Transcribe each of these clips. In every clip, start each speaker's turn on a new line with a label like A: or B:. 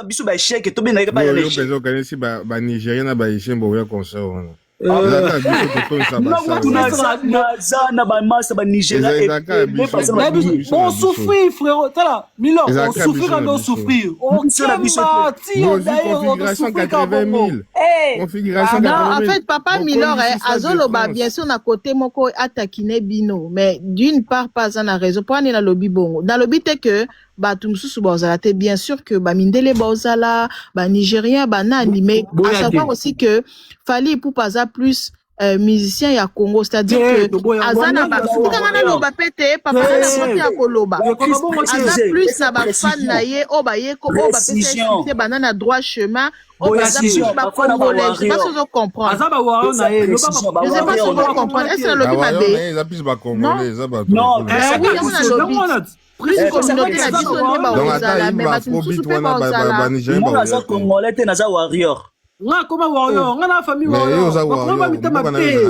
A: biso ba échec to benga ba
B: Yo
A: échec.
B: pezo kanisi ba Nigérien na ba Haïtien bo ya concert wana.
A: Na ba massa ba Nigeria
C: on souffrir frérot tala Milo on souffrir mais on souffrir on
B: configuration 80 000 configuration 80 000
D: non en fait papa Milor azoloba bien sûr na côté moko atakine bino mais d'une part pas en raison pour aller dans lobby bongo dans lobby te que bato mususu bozala te bien sûr que ba mindele bozala ba Nigérien ba nani mais à savoir aussi que Fally Ipupa plus musicien ya Congo, c'est-à-dire que azana ba kangana loba pete papa na moti ya koloba aza plus na ba fan na ye o ba ye ko o ba pete banana droit chemin o ba za plus ba congolais je sais pas si vous comprenez
C: azaba wa na ye
D: je sais pas si vous comprenez est-ce que le lobby mabe
B: ils appuient ba congolais ça ba
A: non
D: oui on a lobby plus communauté na biso ne ba ozala mais ba mususu pe ba ozala
A: moi naza congolais te naza warrior.
C: Nga koma warrior, nga na famille warrior. Bakoma mitama pe.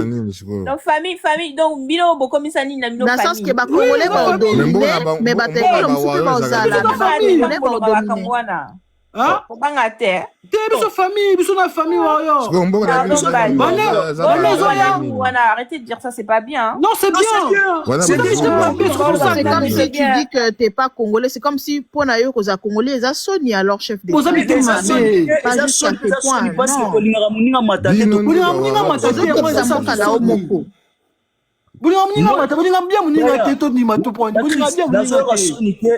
E: Donc famille donc bilo bokomisa nini na bino famille.
D: Na sens que ba congolais ba dominer mais ba tekolo mususu ba ozala ba congolais ba dominer.
C: Hein?
E: Banga te.
C: Te biso famille, biso na famille warrior.
E: Arrêtez de dire ça, c'est pas bien.
C: Non, c'est bien.
D: C'est comme si tu dis que t'es pas congolais, c'est comme si pour nayo koza congolais, ça sonne alors chef d'État.
C: Vous habitez Massé.
D: Pas jusqu'à tes points.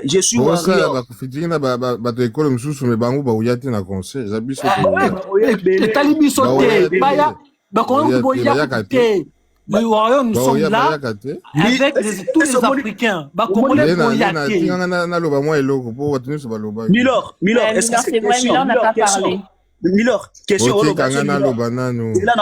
A: Je suis warrior.
C: Les warriors, nous sommes là avec tous les Africains.
A: Milor, est-ce que c'est
E: vrai, Milor n'a pas parlé.
A: Milor, question. Là,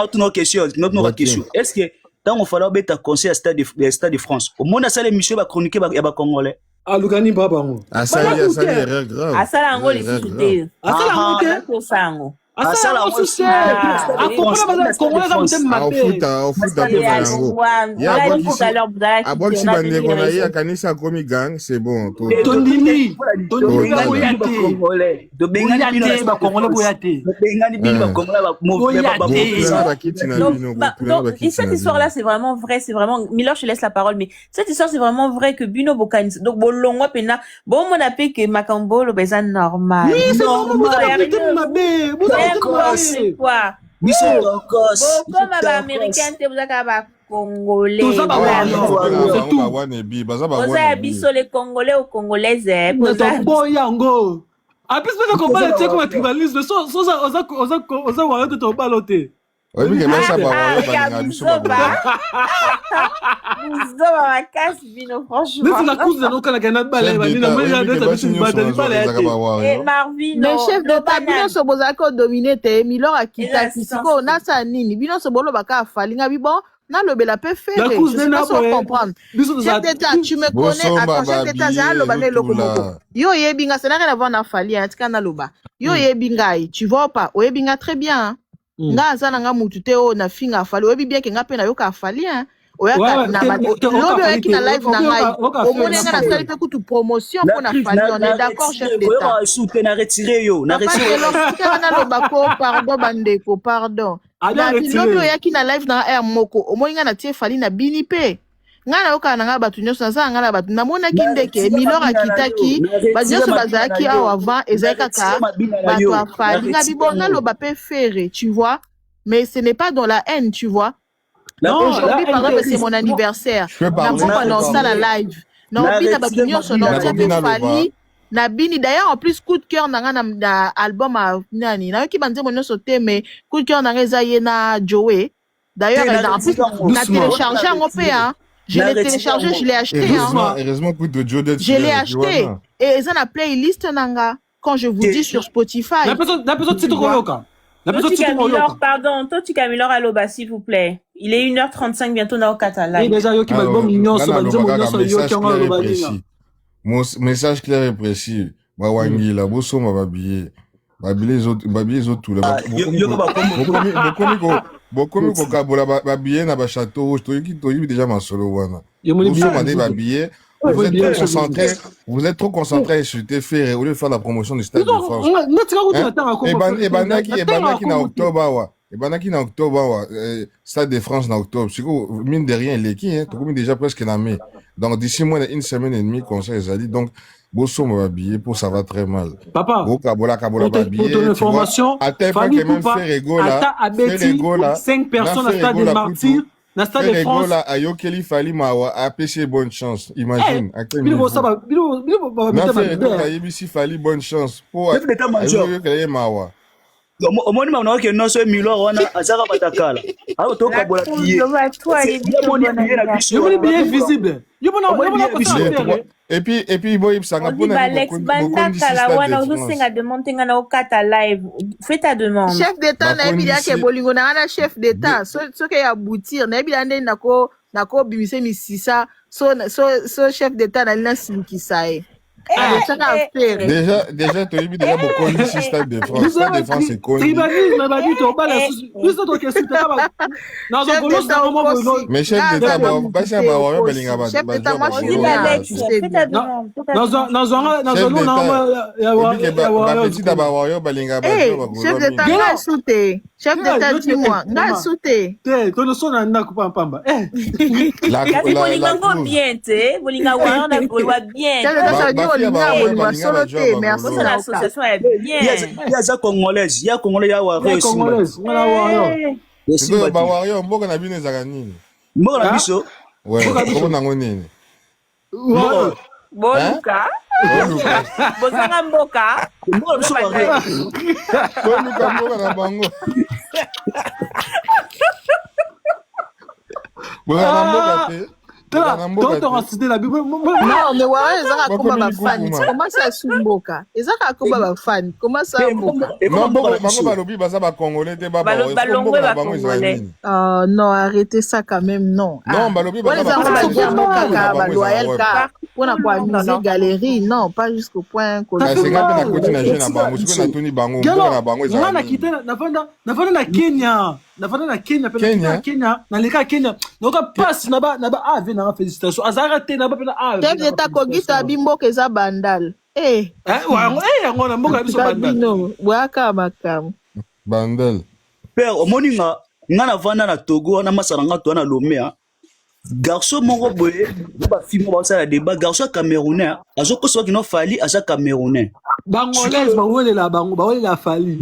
A: notre question. Est-ce que tant on fallait mettre un conseil à Stade de France, au monde a ça l'émission va chroniquer à Congolais.
C: Ah, Lugani Baba.
B: Ah, ça y est, erreur grave.
E: Ah, ça là, on les discuter.
C: Ah, ça là, on ça. Ah, ça là, on se ah, Congolais, ça me m'appelle.
B: Au foot, c'est bon.
C: Tondini.
E: Cette histoire-là, c'est vraiment vrai. C'est vraiment. Milor, je laisse la parole, mais cette histoire, c'est vraiment vrai que Bino Bokani. Donc, Bolongo Pena. Bon, mon appel que Makambo, le bézan normal.
C: Oui, c'est normal.
E: C'est quoi? Comme américain, tu as Congolais.
C: C'est tout.
E: Vous avez biso les Congolais aux Congolaises.
C: Bon yango. En plus, on combat le comme un tribalisme. Oza warrior de ton baloté.
B: Oui, mais comment ça va?
E: Franchement.
C: Mais c'est la cause de nos Canadiens de balai.
D: Mais chef d'État, bino sobozako dominé te, Milor akita kisiko na sa nini, bino sobolo baka falinga bibo. Na le bela peut faire. Je sais pas si on comprend. Chef d'État, tu me connais. Attends, chef d'État, j'ai un lobalé lokomoko. Yo yebinga, ça n'a rien à voir na Fally, hein, tika na loba. Yo yebinga, tu vois pas? O yebinga très bien. Nga azana nga mutute o na finga Fally. O yebi bien que nga pe na yo ka Fally, hein. Oya na lobi oya ki na live na ngai. O mone nga na sali pe kutu promotion pour na Fally. On est d'accord, chef d'État.
A: Na retiré yo, na retiré.
D: Tika na lobako, pardon bandeko, pardon. Na lobi oya ki na live na air moko. O mone nga na tie Fally na bini pe. Nga na yoka na nga batu nyonso na nga na batu na mona kindeke Milor akitaki bajeso bazaki awa avant ezaka ka batu afali nga bibonga lo bape faire tu vois mais ce n'est pas dans la haine tu vois. Aujourd'hui par exemple c'est mon anniversaire na pas dans ça la live non bina batu nyonso non c'est Fally na bini d'ailleurs en plus coup de cœur na nga na album a nani na yoki banze mon sauté mais coup de cœur na nga ye na Joey d'ailleurs en plus na téléchargé en opé hein. Je l'ai téléchargé, je l'ai acheté.
B: Heureusement que
D: je l'ai acheté. Et ils ont la playlist nanga. Quand je vous dis sur Spotify.
E: Pardon, toi tu Milor à l'Oba, s'il vous plaît. Il est 1h35 bientôt dans le Catalogue.
B: Mon message clair et précis. Bawangi la bosso m'a babillé. Babillé les autres tout là. Bokomi kokabola babillé na ba château rouge to yiki déjà ma solo wana. Bosso m'a dit babillé. Vous êtes trop concentré à insulter Ferré au lieu de faire la promotion du Stade de France. Et Banaki na octobre, Stade de France na octobre. Mine de rien, l'équipe, tout comme déjà presque namé. Donc d'ici moins d'une semaine et demie, conseil Zali. Donc, Bosso m'a habillé pour ça va très mal.
C: Papa, pour ton information, Fanny Poupa a 5 personnes à Stade des Martyrs. Na Stade de France.
B: Ayokeli Fali Mawa a pêché bonne chance. Imagine. Fali bonne chance. Pour Ayokeli Mawa.
A: Au moins, on a non seul Milo, on a Azara Batakala. Alors, toi, Kabola,
C: bien visible.
B: Et puis, Boy, ça
E: n'a pas Alex Bandakala, wana uzosenga demande ngana okata live. Fais ta demande.
D: Chef d'État na ebila ke bolingo na ana chef d'État. So ke ya boutir na ebila nde nako bimise misisa so chef d'État na lina simkisae.
B: Déjà, tu as vu déjà beaucoup de Stade de France. Stade de France, c'est connu. Mais chef d'État,
D: chef d'État, dis-moi, nga souté.
E: L'association est bien.
A: Il y a ça congolaise, il y a congolais, il y a
C: congolaise.
E: Boluka. Bozanga mboka.
C: Non,
D: mais ouais, ils ont comme ma fan. Comment ça sumboka? Ils ont comme ma fan. Comment ça mboka? Non, arrêtez ça quand même, non.
B: Non, balobi
D: on a quoi musique galerie, non, pas jusqu'au point que chef d'État Kogita bimbo keza bandal.
B: Bandal.
A: Père, au moninga, ngana vana na Togo, na masaranga to na Lomé. Garçon moko boye, ba film ba ça débat garçon camerounais, azoko so kino fali asa camerounais.
C: Bangolaise ba wole la fali.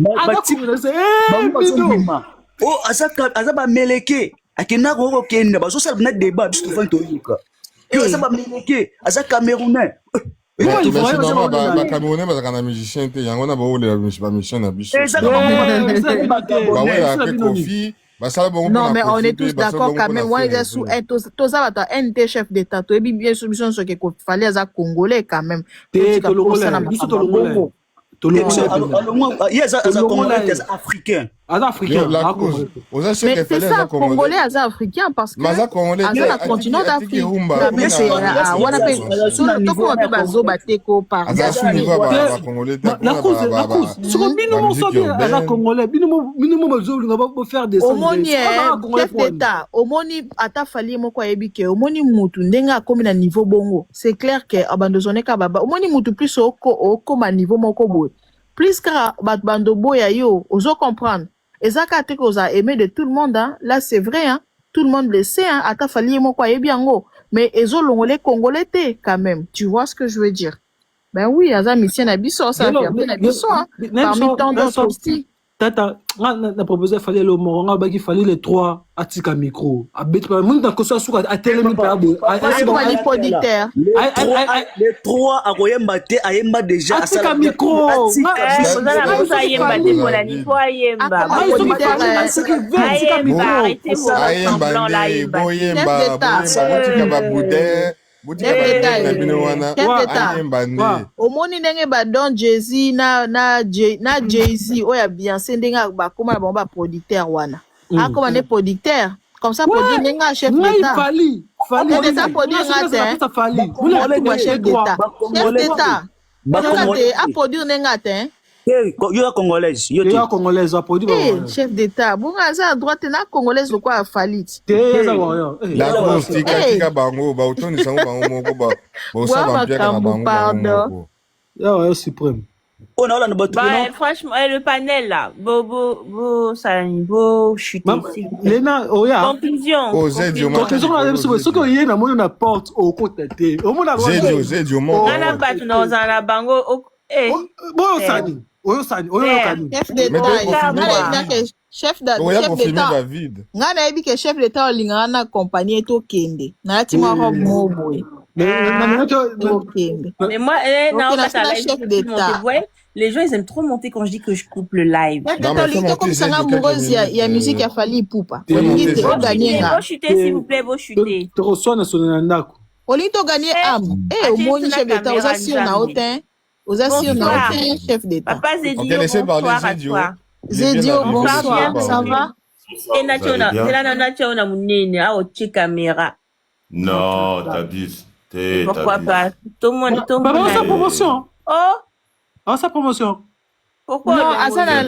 A: Oh asa ba meleke, akena ko kende ba so ça na débat biso fa to yuka. Asa ba meleke, asa camerounais.
B: Mais sinon, ba Camerounais ba kana musicien te yango na ba wole ba musicien na biso.
D: Non, mais on est tous d'accord quand même. On est sous un chef d'État. Tu es bien sûr ce qu'il fallait à Congolais quand même.
A: Il y a Congolais africains.
D: Mais c'est ça, Congolais africains parce que le continent d'Afrique. C'est clair que plus car bando boya yo ozo comprendre ezaka te ko za aimé de tout le monde hein. Là c'est vrai hein, tout le monde le sait hein, ata fali mo kwa yebiango mais ezo longolais congolais te quand même, tu vois ce que je veux dire. Ben oui, aza mission na biso ça fait na biso hein, parmi tant d'autres aussi.
C: Tata na proposé fallait le moronga ba qui fallait les 3 atika micro abet pas monde dans ça suka a tellement pas bon
A: les 3 a koyemba te ayemba déjà
C: atika micro
E: ça yemba te pour la yemba
D: omoni ndenge ba Don Jay-Z na Jay-Z oya bien c'est ndenge ba koma ba producteur wana akoma ne producteur comme ça produire ndenge chef d'État
C: fali
D: ça produire ngate chef d'État a produire ndenge
A: Yo congolaise.
C: Yo congolaise, produit
D: Eh, chef d'État. Bon, ça à droite, na congolaise le quoi a fallu.
B: La grosse tika bango, ba utoni sango bango moko ba. Ba sa ba pierre na bango.
D: Pardon.
C: Ya suprême.
A: On a là
E: bah, franchement, le panel là, beau chuter.
C: Léna,
E: conclusion.
C: Conclusion, ce que y a dans la porte au côté.
B: Zedio,
E: mon. On a battu dans un bango.
C: Bon, Sani.
D: Chef d'État, chef d'État. Nga na yebi ke chef d'État olinga na compagnie to kende. Na ti ma robe moboy.
E: Mais moi, non, chef d'État. Les gens, ils aiment trop monter quand je dis que je coupe le live.
D: Il y a musique à Fally Ipupa.
E: Vos chuter, s'il vous plaît, vos chuter.
C: Tu reçois na sonanako.
D: Olinto gagner âme. Au moins chef d'État, aux assis on a autant. Aux assis on a autant chef d'État.
E: Papa Zedio, bonsoir à toi.
D: Zedio, bonsoir, ça va?
E: Et Nacho, na munene, a oche caméra.
F: Non, t'abuses.
E: Pourquoi pas? Tout le monde.
C: Papa, sa promotion.
E: Oh,
C: sa promotion.
E: Pourquoi?
D: Non,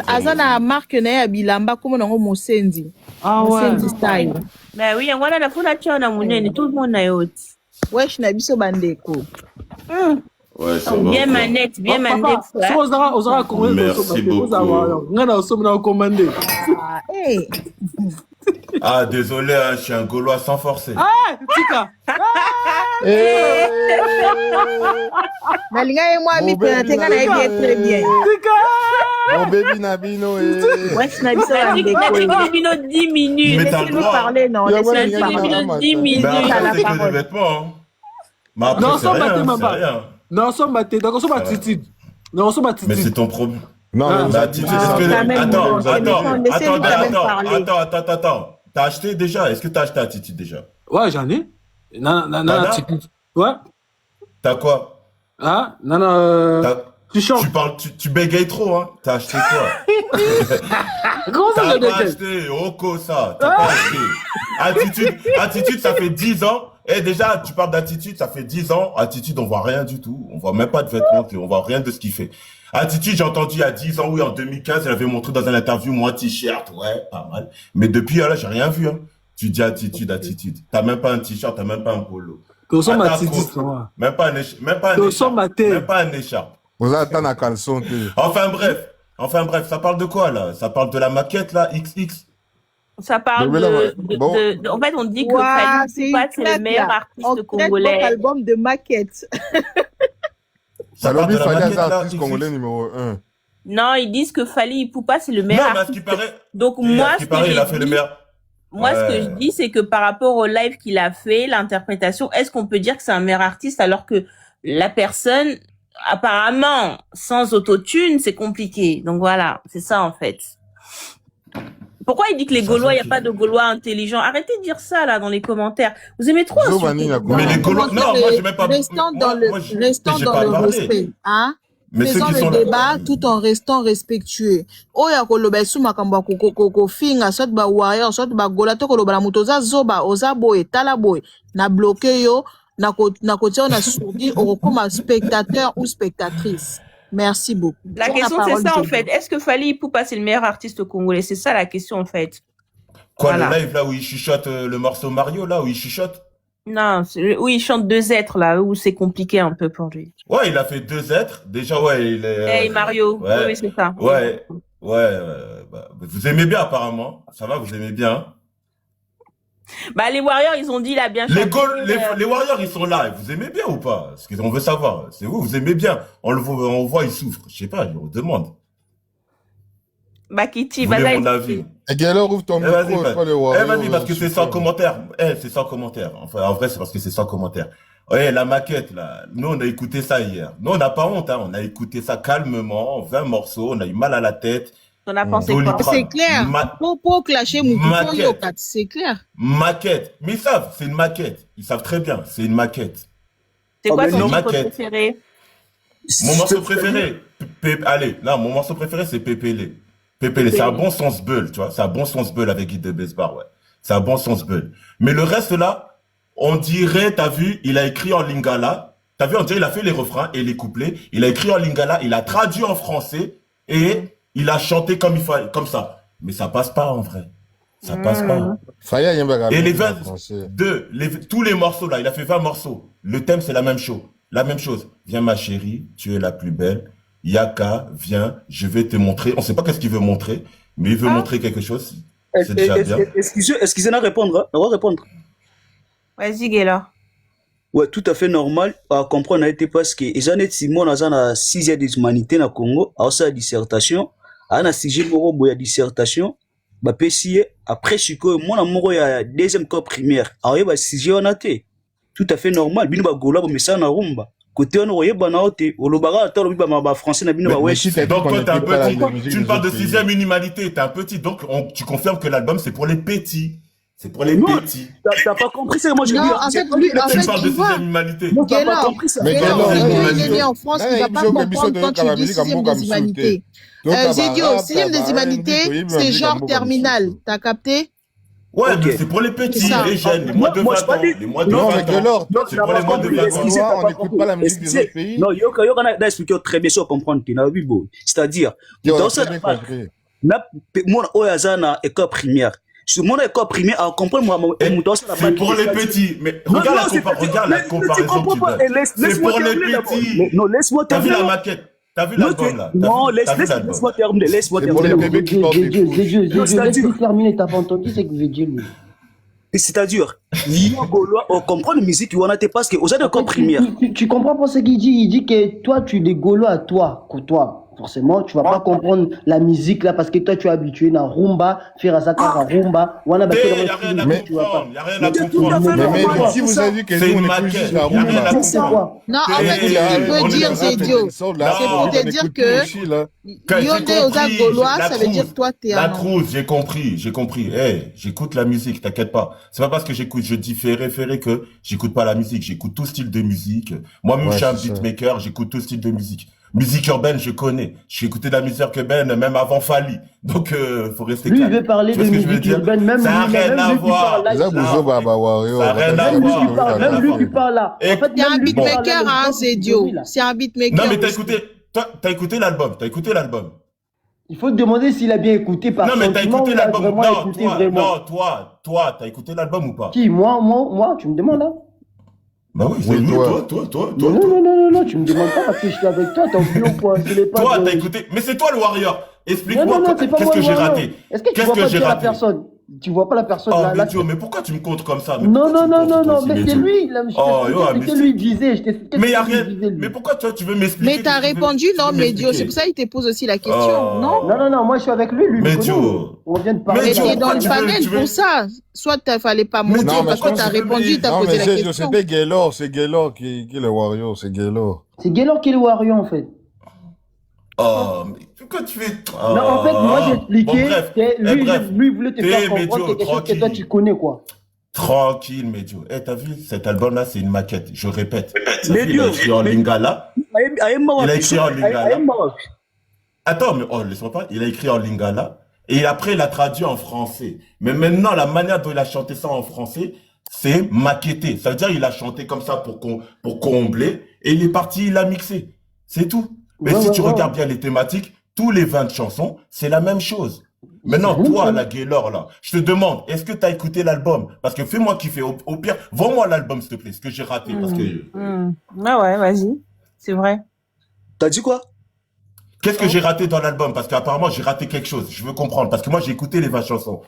D: Azana marque na bilamba comme on Mosendi.
C: Ah ouais.
D: Mosendi style.
E: Mais oui, on a la fondation na munene, tout le monde na yote.
D: Wesh na biso bandeko.
F: Ouais, c'est
E: bien manette, bien manette.
F: Merci beaucoup. Ah, désolé, hein, je suis un Gaulois sans forcer.
C: Ah, Tika.
D: Nalinga et moi, mi penatenga na bien très bien.
B: Mon baby Nabino
D: Wesh na biso bandeko.
E: 10 minutes.
F: Mais t'as le droit.
D: Parler, non.
E: Laissez-nous 10 minutes à la parole.
F: Des vêtements. Mais après, c'est rien.
C: Non, on va battre. Donc, on va attitude. Non, on va attitude.
F: Mais c'est ton problème.
B: Non,
F: l'attitude, attends. T'as acheté déjà? Est-ce que t'as acheté attitude déjà?
C: Ouais, j'en ai. Non, attitude. Ouais.
F: T'as quoi?
C: Ah, non. Tu chantes.
F: Tu bégayes trop, hein? T'as acheté quoi?
C: Comment ça,
F: t'as pas acheté? Oko, ça. T'as pas acheté. Attitude, ça fait 10 ans. Et déjà, tu parles d'attitude, ça fait 10 ans. Attitude, on voit rien du tout. On voit même pas de vêtements, on voit rien de ce qu'il fait. Attitude, j'ai entendu il y a 10 ans, oui, en 2015, elle avait montré dans une interview, moi, t-shirt, ouais, pas mal. Mais depuis, là, j'ai rien vu, hein. Tu dis attitude. T'as même pas un t-shirt, t'as même pas un polo. Même pas un écharpe.
B: Vous avez un caleçon.
F: Enfin bref, ça parle de quoi, là? Ça parle de la maquette, là, XX?
E: Ça parle en fait, on dit que Fally Ipupa, c'est le meilleur artiste congolais.
D: Votre album de maquette.
F: Ça parle de la maquette, là,
B: artiste congolais numéro 1.
E: Non, ils disent que Fally Ipupa, c'est le meilleur artiste.
F: Non, mais à ce qui paraît.
E: Donc, moi,
F: il a fait le meilleur.
E: Moi, ce que je dis, c'est que par rapport au live qu'il a fait, l'interprétation, est-ce qu'on peut dire que c'est un meilleur artiste alors que la personne, apparemment, sans autotune, c'est compliqué. Donc voilà, c'est ça en fait. Pourquoi il dit que les Gaulois, il n'y a pas de Gaulois intelligents? Arrêtez de dire ça, là, dans les commentaires. Vous aimez trop insulter.
F: Mais les Gaulois, non, moi, je n'aime pas...
D: Restons dans le respect, hein? Faisons le débat tout en restant respectueux. Oya koloba esu makambo ko finga soit ba warrior soit ba gola to koloba na mutoza zoba oza boy tala boy na bloqué yo na côté on a sourdi comme spectateur ou spectatrice. Merci beaucoup.
E: La question c'est ça en fait. Est-ce que Fally Ipupa c'est le meilleur artiste congolais? C'est ça la question en fait.
F: Quoi, le live là où il chuchote le morceau Mario là où il chuchote?
E: Non, oui, il chante deux êtres là où c'est compliqué un peu pour lui.
F: Ouais, il a fait deux êtres. Déjà, ouais, il est.
E: Hey Mario, ouais, oui, c'est ça.
F: Ouais. Bah, vous aimez bien apparemment. Ça va, vous aimez bien.
E: Bah les Warriors, ils ont dit il a bien chanté.
F: Les Warriors, ils sont là. Vous aimez bien ou pas? Ce qu'on veut savoir, c'est vous aimez bien. On voit, ils souffrent. Je sais pas, on demande.
E: Bah Kitty,
F: bah mon avis.
B: Et alors ouvre ton micro,
F: vas-y, parce que c'est sans commentaire. C'est sans commentaire. Enfin, en vrai, c'est parce que c'est sans commentaire. Ouais, la maquette, là. Nous, on a écouté ça hier. Nous, on n'a pas honte, hein. On a écouté ça calmement, 20 morceaux. On a eu mal à la tête.
E: On a pensé quoi?
D: C'est clair. Pour clasher
F: maquette.
D: C'est clair.
F: Maquette. Mais ils savent, c'est une maquette. Ils savent très bien, c'est une maquette.
E: C'est quoi ton morceau préféré?
F: Mon morceau préféré? Allez, non, mon morceau préféré, c'est Pépélé. Pépélé, c'est un bon sens beul, tu vois. C'est un bon sens beul avec Guy de Besbar, ouais. C'est un bon sens beul. Mais le reste là, on dirait, t'as vu, il a écrit en lingala. T'as vu, on dirait, il a fait les refrains et les couplets. Il a écrit en lingala, il a traduit en français. et il a chanté comme il fallait, comme ça. Mais ça passe pas en vrai. Ça passe pas. Et les 22, tous les morceaux là, il a fait 20 morceaux. Le thème, c'est la même chose. La même chose. Viens ma chérie, tu es la plus belle. Yaka, viens, je vais te montrer. On sait pas qu'est-ce qu'il veut montrer, mais il veut montrer quelque chose. C'est déjà bien.
A: Excusez-moi répondre. On va répondre.
E: Vas-y, Gaylor.
A: Ouais, tout à fait normal à comprendre parce que ils ont été Simon dans la 6e des humanités na Congo, à sa dissertation, à un sujet moro boya dissertation, bah pessier après chiko moi na moro ya deuxième cours primaire, alors bah sujet on a été tout à fait normal, bino ba gola ba messana na rumba. Côté on oye ba na ote, olobara ta lobi ba français na bino ba ouais.
F: Donc toi t'es un petit, tu ne parles de 6e humanité, t'es un petit, donc tu confirmes que l'album c'est pour les petits. C'est pour les petits.
A: T'as pas compris ça, moi je dis.
D: En fait, lui,
F: tu parles de 6e humanité.
A: T'as pas compris ça.
D: Mais il est né en France, il va pas comprendre quand tu dis 6e des humanités. Zédio, 6e des humanités, c'est genre terminal. T'as capté?
F: Ouais, mais c'est pour les petits, les jeunes, les moins de 20 ans. Les moins de 20 ans. C'est pour les moins de 20 ans.
B: On n'écoute pas la musique des autres pays.
A: Non, Yoka a expliqué très bien sûr comprendre qu'il a vu. C'est-à-dire, dans cette mon Oyazana école primaire. Sur mon école primaire, à comprendre
F: c'est pour les petits. Mais regarde la comparaison que tu donnes. C'est pour les petits.
A: Non, laisse-moi terminer.
F: T'as vu la maquette? T'as vu l'album là?
A: Non, laisse-moi terminer. Laisse-moi terminer.
G: Laisse-moi terminer. T'as pas entendu ce que veut dire lui?
A: C'est-à-dire, on comprend la musique, on a parce que aux écoles primaires.
G: Tu comprends pas ce qu'il dit? Il dit que toi, tu es des Gaulois à toi, que toi. Forcément, tu vas pas comprendre la musique là parce que toi tu es habitué à rumba, faire ça à rumba.
F: Il y a rien à comprendre.
B: Mais si vous avez dit que nous on écoute juste la rumba,
D: c'est quoi? Non, en fait, ce qu'il veut dire, c'est idiot. C'est pour te dire que Yondé aux Gaulois, ça veut dire toi t'es un.
F: La Cruz, j'ai compris. J'écoute la musique, t'inquiète pas. C'est pas parce que je dis référé que j'écoute pas la musique. J'écoute tout style de musique. Moi-même, je suis un beatmaker, j'écoute tout style de musique. Musique urbaine, je connais. J'ai écouté de la musique urbaine même avant Fali. Donc, faut rester calme.
G: Lui, il veut parler de musique urbaine, même
F: ça n'a rien à voir.
G: Même lui qui parle là.
D: En fait, il y a un beatmaker, hein, c'est idiot. C'est un beatmaker.
F: Non, mais t'as écouté l'album.
G: Il faut te demander s'il a bien écouté par
F: non, mais t'as écouté l'album.
G: Non,
F: toi, t'as écouté l'album ou pas?
G: Qui? Moi, tu me demandes là?
F: Bah oui, c'est toi.
G: Non, tu me demandes pas parce que j'étais avec toi, t'as oublié au point.
F: Toi, t'as écouté, mais c'est toi le warrior. Explique-moi, qu'est-ce que j'ai raté?
G: Est-ce que tu vois pas la personne? Tu vois pas la personne là?
F: Oh, mais pourquoi tu me comptes comme ça?
G: Non, mais c'est lui, là, je lui disais,
F: mais y a rien, mais pourquoi toi, tu veux m'expliquer?
D: Mais t'as répondu, non, Médio, c'est pour ça qu'il te pose aussi la question, non?
G: Non, moi je suis avec lui,
F: Médio.
D: On vient de parler. Mais tu es dans le panel pour ça. Soit il fallait pas monter parce que t'as répondu, t'as posé la question.
B: C'était Gaylor, c'est Gaylor qui est le warrior, c'est Gaylor.
G: C'est Gaylor qui est le warrior en fait.
F: Oh, mais pourquoi tu fais...
G: Non, en fait, moi j'ai expliqué que lui voulait te faire comprendre quelque chose que toi tu connais, quoi.
F: Tranquille, Médio. T'as vu, cet album-là, c'est une maquette. Je répète. Il a écrit en lingala. Attends, mais laisse-moi pas. Il a écrit en lingala. Et après, il a traduit en français. Mais maintenant, la manière dont il a chanté ça en français, c'est maquetté. Ça veut dire qu'il a chanté comme ça pour combler. Et il est parti, il a mixé. C'est tout. Mais si tu regardes bien les thématiques, tous les 20 chansons, c'est la même chose. Maintenant, toi, la Gaylor, là, je te demande, est-ce que tu as écouté l'album? Parce que fais-moi kiffer. Au pire, vends-moi l'album, s'il te plaît, ce que j'ai raté. Parce que...
E: Ouais, vas-y. C'est vrai.
A: T'as dit quoi?
F: Qu'est-ce que j'ai raté dans l'album? Parce qu'apparemment, j'ai raté quelque chose. Je veux comprendre. Parce que moi, j'ai écouté les 20 chansons.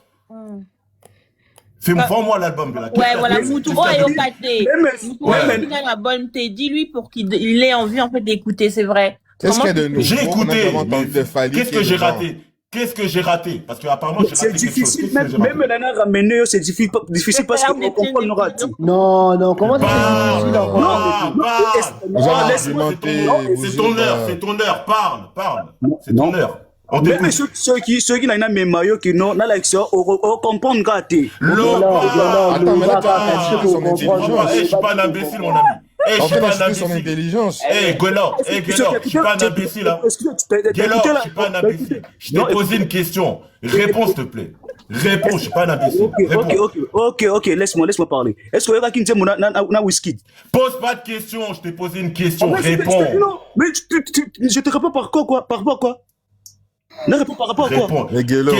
F: Vends-moi l'album de la
E: Ouais, voilà, Moutou. Dis-lui pour qu'il ait envie, en fait, d'écouter, c'est vrai.
F: J'ai écouté. Qu'est-ce que j'ai raté? Qu'est-ce que j'ai raté? Parce que apparemment j'ai raté quelque chose.
A: Même Nana ramener, c'est difficile parce qu'on comprend nos ratés.
G: Non, comment
F: c'est ton heure, parle. C'est ton heure.
A: Même ceux qui n'ont pas même maillot qui n'ont pas l'action, on comprend gâté.
F: Je suis pas un imbécile, mon ami. Je suis pas un imbécile.
B: Son intelligence.
F: Gaylor, je suis pas un imbécile. Gaylor, je suis pas un imbécile. Je t'ai posé une question. Réponds, s'il te plaît. Réponds, je suis pas un imbécile.
A: Ok, laisse-moi parler. Est-ce que vous avez dit que whisky?
F: Pose pas de questions, je t'ai posé une question. Réponds.
A: Non, mais je te réponds par quoi? Non, réponds par rapport à quoi?
F: Réponds.
B: Mais Guélo.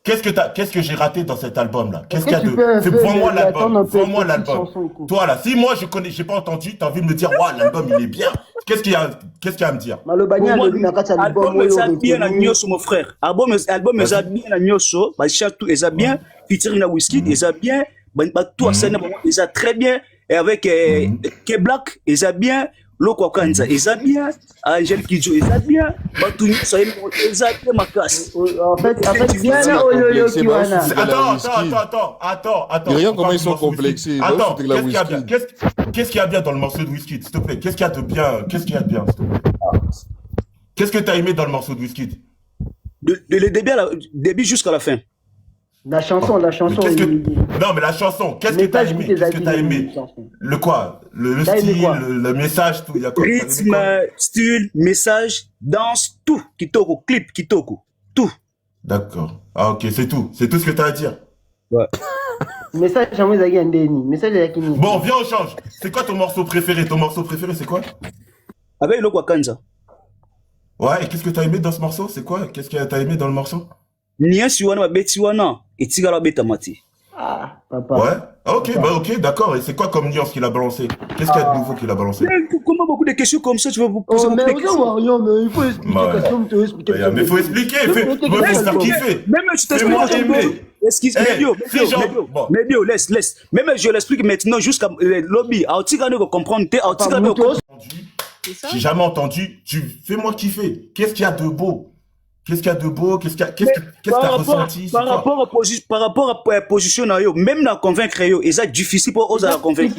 F: Qu'est-ce que j'ai raté dans cet album-là? Qu'est-ce
G: Est-ce
F: qu'il y
G: que
F: a
G: tu
F: de...
G: peux
F: Vois-moi l'album.
G: attendre un peu
F: Vois-moi
G: cette petite
F: l'album.
G: chanson, écoute.
F: Toi, là, si moi, j'ai pas entendu, t'as envie de me dire, ouais, l'album, il est bien. Qu'est-ce qu'il y a à me dire?
G: Malobani
A: Pour moi,
G: alobi na kati ya album
A: album
G: oyo
A: eza bien na
G: retenu.
A: nyonso mon frère. Album eza bien na nyonso, bachatu eza bien, featuring na Wizkid eza bien, tout asana eza très bien, et avec K-Black eza bien, Loko Kanza eza bien, Angel Kidjo eza bien, batu nyonso eza bien makasi.
G: En fait, Diana Oyoyo Kiwana.
F: Attends.
B: Regarde comment ils sont complexés.
F: Attends, qu'est-ce qu'il y a bien dans le morceau de Wizkid, s'il te plaît? Qu'est-ce qu'il y a de bien? Qu'est-ce qu'il y a de bien, s'il te plaît? Qu'est-ce que t'as aimé dans le morceau de Wizkid?
A: Le début jusqu'à la fin.
G: La chanson.
F: Non, mais la chanson, qu'est-ce que t'as aimé? Qu'est-ce que t'as aimé? Le quoi? Le style, le message, tout. Y a quoi?
A: Rythme, style, message, danse, tout. Kitoko, clip, Kitoko, tout.
F: D'accord. Ah, ok, c'est tout. C'est tout ce que t'as à dire.
A: Ouais.
G: Message à moi, Zagui Ndeni. Message à Yakini.
F: Bon, viens, on change. C'est quoi ton morceau préféré? Ton morceau préféré, c'est quoi?
A: Avec Loko Kanza.
F: Ouais, et qu'est-ce que t'as aimé dans ce morceau? C'est quoi? Qu'est-ce que t'as aimé dans le morceau?
A: Nia Siwana, Babeti Wana, et Tigara Betamati.
G: Ah, papa.
F: Ouais. Ah, ok, d'accord. Et c'est quoi comme nuance qu'il a balancé? Qu'est-ce qu'il y a de nouveau qu'il a balancé?
A: Comment beaucoup de questions comme ça, tu vas vous poser beaucoup de questions?
G: Mais il faut expliquer.
F: Mais il faut expliquer. Il faut faire kiffer.
A: Même je t'explique.
F: Fais-moi aimer.
A: Excuse, Médio, laisse. Même je l'explique maintenant jusqu'à le lobby. Aotika ne comprendre. Aotika ne comprendre.
F: J'ai jamais entendu. Fais-moi kiffer. Qu'est-ce qu'il y a de beau? Qu'est-ce qu'il y a de beau? Qu'est-ce que t'as ressenti?
A: Par rapport à la position, même la convaincre, c'est difficile pour eux à convaincre.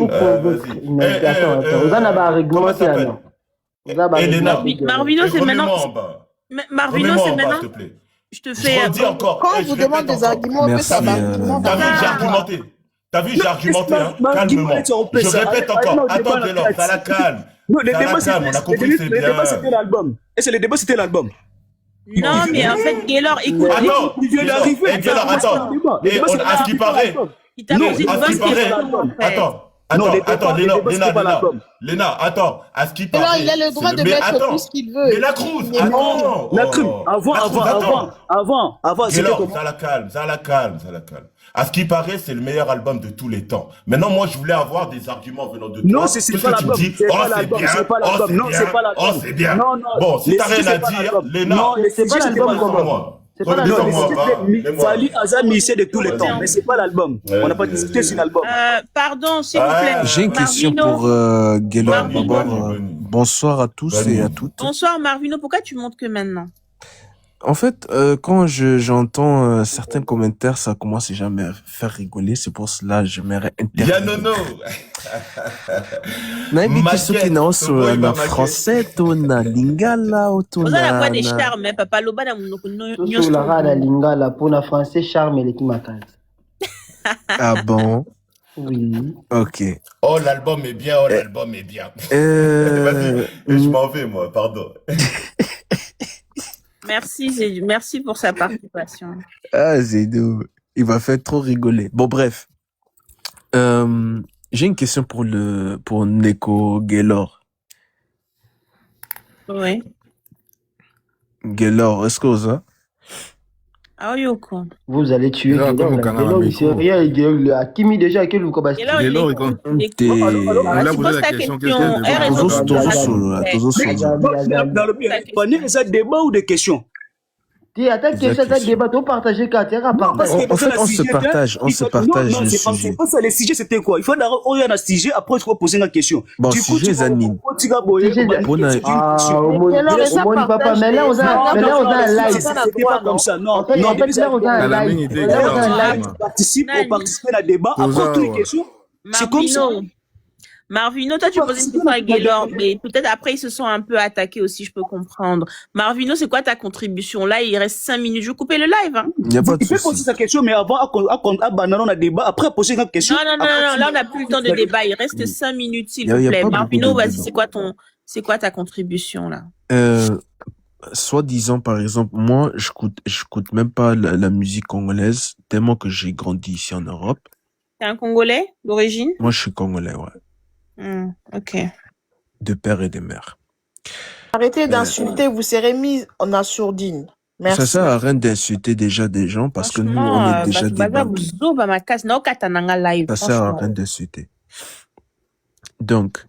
F: Elena.
E: Marvino, c'est maintenant. Marvino, c'est maintenant. Je te fais.
D: Quand on vous demande des arguments, on peut savoir.
F: T'as vu, j'ai argumenté, hein. Calmement. Je répète encore. Attends, Gaylor, ça la calme.
A: Non, le débat,
F: on a compris que c'est bien.
A: Le débat, c'était l'album. Et c'est le débat, c'était l'album.
E: Non, mais en fait, Gaylor, écoute.
F: Attends, Gaylor, attends. Et à ce qui paraît.
E: Il t'a posé une bonne question.
F: Attends, Léna, attends, à ce qui paraît.
D: Alors, il a le droit de mettre tout ce qu'il veut.
F: Mais la Cruz, attends.
A: La Cruz, avant.
F: Gaylor, ça la calme. À ce qui paraît, c'est le meilleur album de tous les temps. Maintenant, moi, je voulais avoir des arguments venant de toi.
A: Non, c'est pas l'album. C'est pas l'album. Non, c'est pas l'album.
F: Oh, c'est bien. Bon, si t'as rien à dire, Léna.
A: Non, c'est pas l'album comme
F: moi.
G: C'est pas l'album.
A: Fali Azam, c'est de tous les temps, mais c'est pas l'album. On n'a pas discuté sur l'album.
E: Pardon, s'il vous plaît.
H: J'ai une question pour Gaylor. D'abord, bonsoir à tous et à toutes.
E: Bonsoir Marvino, pourquoi tu montes que maintenant?
H: En fait, quand j'entends certains commentaires, ça commence déjà à me faire rigoler. C'est pour cela que j'aimerais intervenir.
F: Yanono.
H: Naïbi qui na français, tona lingala,
E: Vous avez la voix des charmes, papa Loba na munoko
G: nyonso. La lingala pour la français charme et qui m'accade.
H: Ah bon?
G: Oui.
H: Ok.
F: Oh, l'album est bien, Vas-y, je m'en vais, moi, pardon.
E: Merci pour sa participation.
H: Ah, Zedou, il va faire trop rigoler. Bon, bref. J'ai une question pour Neko Gaylor.
E: Oui.
H: Gaylor, est-ce que vous avez?
E: Ah oui, ou quoi?
G: Vous allez tuer Gaylor, il sait rien. Il a Kimi déjà avec lui.
E: Gaylor, il pose ta question.
A: Dans le panier, c'est un débat ou des questions?
G: Attends, ça débat, on partage
H: En fait, on se partage le sujet.
A: C'est pas ça, le sujet c'était quoi? Il faut d'abord un sujet, après il faut poser une question.
H: Bon, sujet Zanine.
G: Papa, mais là on a un live.
A: C'était pas comme ça, non.
G: En fait, là on a un live.
A: On participe à un débat, après toutes les questions. C'est comme ça.
E: Marvino, toi tu posais une question avec Gaylor, mais peut-être après ils se sont un peu attaqués aussi, je peux comprendre. Marvino, c'est quoi ta contribution? Là, il reste 5 minutes. Je vais couper le live. Hein.
A: Il peut poser sa question, mais avant, on a débat, après poser une question.
E: Non, là on n'a plus le temps de débat. Il reste 5 minutes, s'il vous plaît. Marvino, vas-y, c'est quoi ta contribution là?
H: Soit disant par exemple, moi j'écoute même pas la musique congolaise tellement que j'ai grandi ici en Europe.
E: T'es un Congolais d'origine?
H: Moi je suis Congolais, ouais.
E: Ok.
H: De père et de mère.
D: Arrêtez d'insulter, vous serez mis en assourdine.
H: Ça sert à rien d'insulter déjà des gens parce que nous, on est déjà des banques. Ça sert à rien d'insulter. Donc,